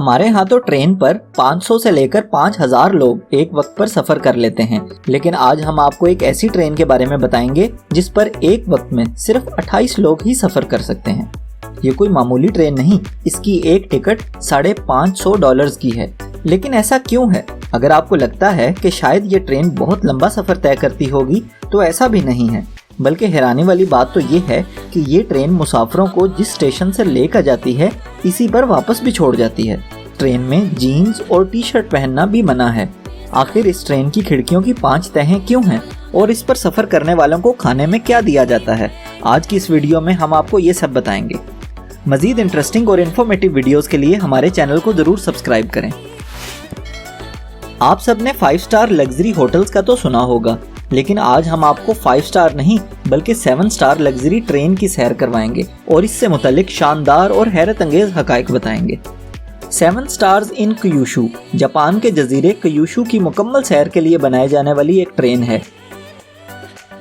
हमारे यहाँ तो ट्रेन पर 500 से लेकर 5000 लोग एक वक्त पर सफर कर लेते हैं, लेकिन आज हम आपको एक ऐसी ट्रेन के बारे में बताएंगे जिस पर एक वक्त में सिर्फ 28 लोग ही सफर कर सकते हैं। ये कोई मामूली ट्रेन नहीं, इसकी एक टिकट $550 की है। लेकिन ऐसा क्यों है? अगर आपको लगता है कि शायद ये ट्रेन बहुत लंबा सफर तय करती होगी, तो ऐसा भी नहीं है। बल्कि हैरानी वाली बात तो ये है कि ये ट्रेन मुसाफिरों को जिस स्टेशन से लेकर जाती है, इसी पर वापस भी छोड़ जाती है। ट्रेन में जीन्स और टी शर्ट पहनना भी मना है। आखिर इस ट्रेन की खिड़कियों की 5 तहें क्यों हैं और इस पर सफर करने वालों को खाने में क्या दिया जाता है? आज की इस वीडियो में हम आपको ये सब बताएंगे। मजीद इंटरेस्टिंग और इन्फॉर्मेटिव वीडियोस के लिए हमारे चैनल को जरूर सब्सक्राइब करें। आप सबने 5 स्टार लग्जरी होटल्स का तो सुना होगा, लेकिन आज हम आपको 5 स्टार नहीं बल्कि 7 स्टार लग्जरी ट्रेन की सैर करवाएंगे और इससे मुतालिक शानदार और हैरत अंगेज हकायक बताएंगे। 7 स्टार्स इन क्यूशू जापान के जजीरे क्यूशू की मुकम्मल सैर के लिए बनाए जाने वाली एक ट्रेन है।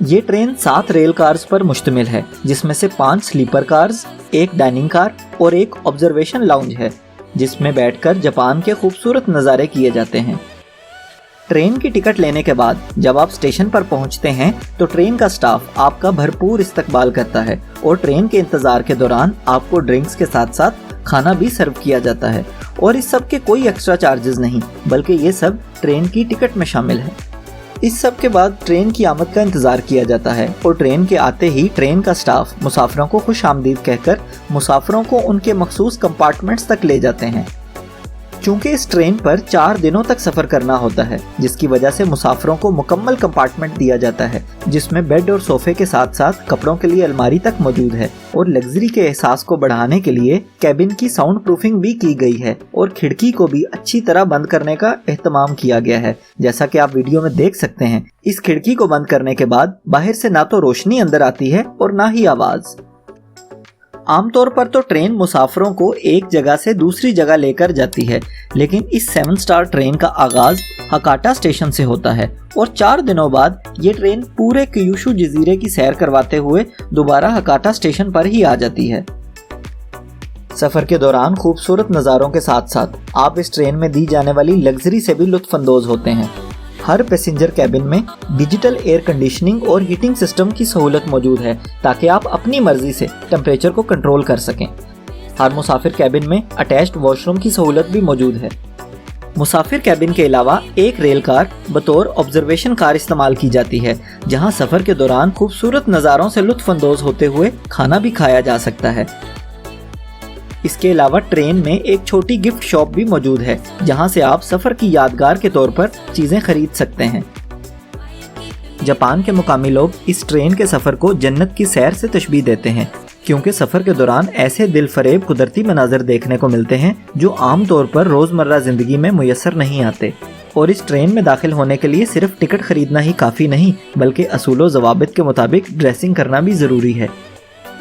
ये ट्रेन 7 रेल कार्स पर मुश्तमिल है, जिसमें से 5 स्लीपर कार्स, 1 डाइनिंग कार और 1 ऑब्जर्वेशन लाउंज है, जिसमें बैठकर जापान के खूबसूरत नज़ारे किए जाते हैं। ट्रेन की टिकट लेने के बाद जब आप स्टेशन पर पहुंचते हैं तो ट्रेन का स्टाफ आपका भरपूर इस्तकबाल करता है और ट्रेन के इंतज़ार के दौरान आपको ड्रिंक्स के साथ साथ खाना भी सर्व किया जाता है। और इस सब के कोई एक्स्ट्रा चार्जेस नहीं, बल्कि ये सब ट्रेन की टिकट में शामिल है। इस सब के बाद ट्रेन की आमद का इंतज़ार किया जाता है और ट्रेन के आते ही ट्रेन का स्टाफ मुसाफिरों को खुश आमदीद कहकर मुसाफिरों को उनके मखसूस कंपार्टमेंट्स तक ले जाते हैं। चूँकि इस ट्रेन पर 4 दिनों तक सफ़र करना होता है, जिसकी वजह से मुसाफिरों को मुकम्मल कंपार्टमेंट दिया जाता है, जिसमें बेड और सोफे के साथ साथ कपड़ों के लिए अलमारी तक मौजूद है। और लग्जरी के एहसास को बढ़ाने के लिए कैबिन की साउंड प्रूफिंग भी की गई है और खिड़की को भी अच्छी तरह बंद करने का एहतमाम किया गया है। जैसा कि आप वीडियो में देख सकते हैं, इस खिड़की को बंद करने के बाद बाहर से ना तो रोशनी अंदर आती है और ना ही आवाज़। आमतौर पर तो ट्रेन मुसाफिरों को एक जगह से दूसरी जगह लेकर जाती है, लेकिन इस 7 स्टार ट्रेन का आगाज हकाटा स्टेशन से होता है और 4 दिनों बाद ये ट्रेन पूरे क्यूशू जजीरे की सैर करवाते हुए दोबारा हकाटा स्टेशन पर ही आ जाती है। सफर के दौरान खूबसूरत नज़ारों के साथ साथ आप इस ट्रेन में दी जाने वाली लग्जरी से भी लुत्फ अंदोज होते हैं। हर पैसेंजर कैबिन में डिजिटल एयर कंडीशनिंग और हीटिंग सिस्टम की सहूलत मौजूद है, ताकि आप अपनी मर्जी से टेम्परेचर को कंट्रोल कर सकें। हर मुसाफिर कैबिन में अटैच्ड वॉशरूम की सहूलत भी मौजूद है। मुसाफिर कैबिन के अलावा एक रेल कार बतौर ऑब्जर्वेशन कार इस्तेमाल की जाती है, जहां सफर के दौरान खूबसूरत नज़ारों से लुत्फ अंदोज होते हुए खाना भी खाया जा सकता है। इसके अलावा ट्रेन में एक छोटी गिफ्ट शॉप भी मौजूद है, जहां से आप सफर की यादगार के तौर पर चीजें खरीद सकते हैं। जापान के मुकामी लोग इस ट्रेन के सफर को जन्नत की सैर से तशबीह देते हैं, क्योंकि सफर के दौरान ऐसे दिल फरेब कुदरती मनाजर देखने को मिलते हैं जो आम तौर पर रोजमर्रा जिंदगी में मुयस्सर नहीं आते। और इस ट्रेन में दाखिल होने के लिए सिर्फ टिकट खरीदना ही काफी नहीं, बल्कि असूल व ज़वाबित के मुताबिक ड्रेसिंग करना भी जरूरी है।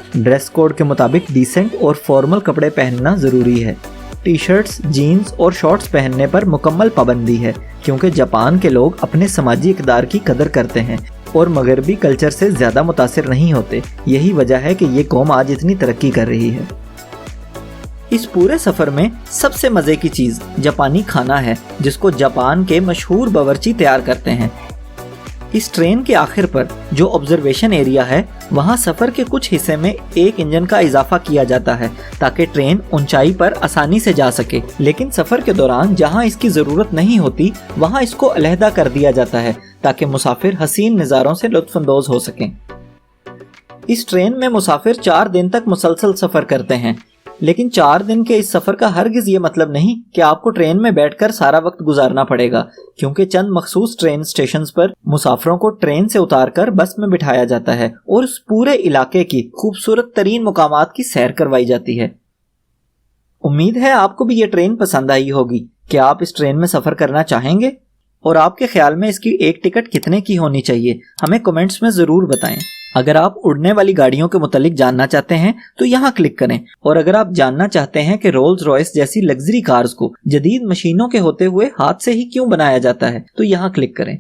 ड्रेस कोड के मुताबिक डिसेंट और फॉर्मल कपड़े पहनना ज़रूरी है। टी शर्ट्स, जीन्स और शॉर्ट्स पहनने पर मुकम्मल पाबंदी है, क्योंकि जापान के लोग अपने समाजी इक़दार की कदर करते हैं और मगरबी कल्चर से ज़्यादा मुतासिर नहीं होते। यही वजह है कि ये कौम आज इतनी तरक्की कर रही है। इस पूरे सफ़र में सबसे मज़े की चीज़ जापानी खाना है, जिसको जापान के मशहूर बावर्ची तैयार करते हैं। इस ट्रेन के आखिर पर जो ऑब्जर्वेशन एरिया है, वहाँ सफ़र के कुछ हिस्से में एक इंजन का इजाफा किया जाता है, ताकि ट्रेन ऊंचाई पर आसानी से जा सके। लेकिन सफ़र के दौरान जहाँ इसकी ज़रूरत नहीं होती, वहाँ इसको अलहदा कर दिया जाता है, ताकि मुसाफिर हसीन नज़ारों से लुत्फ़अंदोज़ हो सकें। इस ट्रेन में मुसाफिर 4 दिन तक मुसलसल सफ़र करते हैं, लेकिन 4 दिन के इस सफ़र का हरगिज़ ये मतलब नहीं कि आपको ट्रेन में बैठकर सारा वक्त गुजारना पड़ेगा, क्योंकि चंद मखसूस ट्रेन स्टेशंस पर मुसाफिरों को ट्रेन से उतारकर बस में बिठाया जाता है और उस पूरे इलाके की खूबसूरत तरीन मुकामात की सैर करवाई जाती है। उम्मीद है आपको भी ये ट्रेन पसंद आई होगी। क्या आप इस ट्रेन में सफ़र करना चाहेंगे? और आपके ख्याल में इसकी एक टिकट कितने की होनी चाहिए? हमें कमेंट्स में ज़रूर बताएं। अगर आप उड़ने वाली गाड़ियों के मुतालिक जानना चाहते हैं तो यहाँ क्लिक करें, और अगर आप जानना चाहते हैं कि रोल्स रॉयस जैसी लग्जरी कार्स को जदीद मशीनों के होते हुए हाथ से ही क्यों बनाया जाता है तो यहाँ क्लिक करें।